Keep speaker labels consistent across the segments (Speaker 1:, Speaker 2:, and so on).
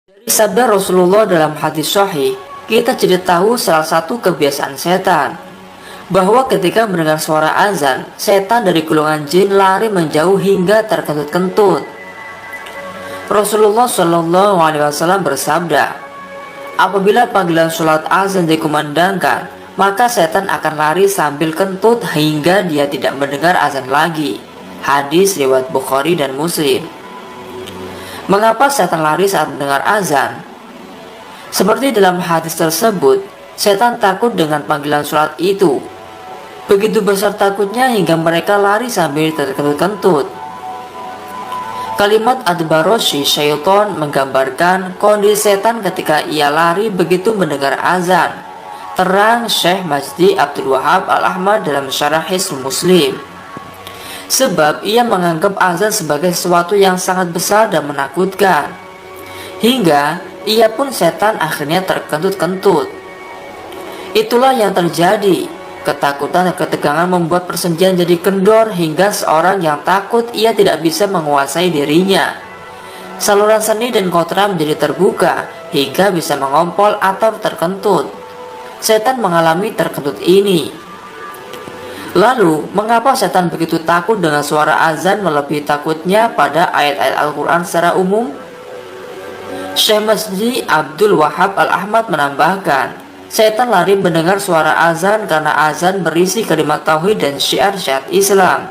Speaker 1: Dari sabda Rasulullah dalam hadis sahih, kita jadi tahu salah satu kebiasaan setan, bahwa ketika mendengar suara azan, setan dari golongan jin lari menjauh hingga terkentut-kentut. Rasulullah Shallallahu Alaihi Wasallam bersabda, apabila panggilan sholat azan dikumandangkan, maka setan akan lari sambil kentut hingga dia tidak mendengar azan lagi. Hadis riwayat Bukhari dan Muslim. Mengapa setan lari saat mendengar azan? Seperti dalam hadis tersebut, setan takut dengan panggilan sholat itu. Begitu besar takutnya hingga mereka lari sambil terkentut-kentut. Kalimat Ad-Baroshi syaitan menggambarkan kondisi setan ketika ia lari begitu mendengar azan. Terang Syekh Majdi Abdul Wahab Al-Ahmad dalam Syarah Hisnul Muslim. Sebab ia menganggap azan sebagai sesuatu yang sangat besar dan menakutkan, hingga ia pun setan akhirnya terkentut-kentut. Itulah yang terjadi. Ketakutan dan ketegangan membuat persendian jadi kendor hingga seorang yang takut ia tidak bisa menguasai dirinya. Saluran seni dan kotoran menjadi terbuka hingga bisa mengompol atau terkentut. Setan mengalami terkentut ini. Lalu, mengapa setan begitu takut dengan suara azan melebihi takutnya pada ayat-ayat Al-Quran secara umum? Syekh Majdi Abdul Wahab Al-Ahmad menambahkan, setan lari mendengar suara azan karena azan berisi kalimat tauhid dan syiar-syiar Islam.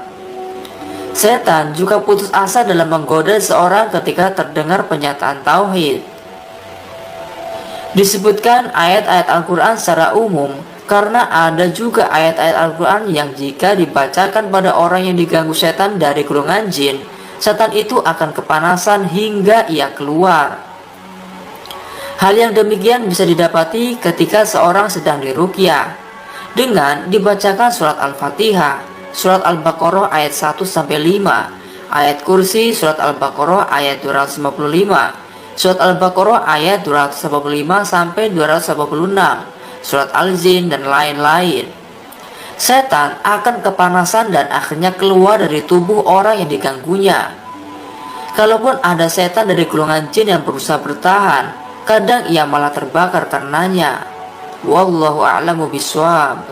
Speaker 1: Setan juga putus asa dalam menggoda seorang ketika terdengar pernyataan tauhid. Disebutkan ayat-ayat Al-Quran secara umum karena ada juga ayat-ayat Al-Quran yang jika dibacakan pada orang yang diganggu setan dari golongan jin, setan itu akan kepanasan hingga ia keluar. Hal yang demikian bisa didapati ketika seorang sedang diruqyah dengan dibacakan surat Al-Fatihah, surat Al-Baqarah ayat 1-5, ayat Kursi, surat Al-Baqarah ayat 255, surat Al-Baqarah ayat 285-286, surat Al-Jin dan lain-lain. Setan akan kepanasan dan akhirnya keluar dari tubuh orang yang diganggunya. Kalaupun ada setan dari golongan jin yang berusaha bertahan, kadang ia malah terbakar karenanya. Wallahu a'lamu bishawab.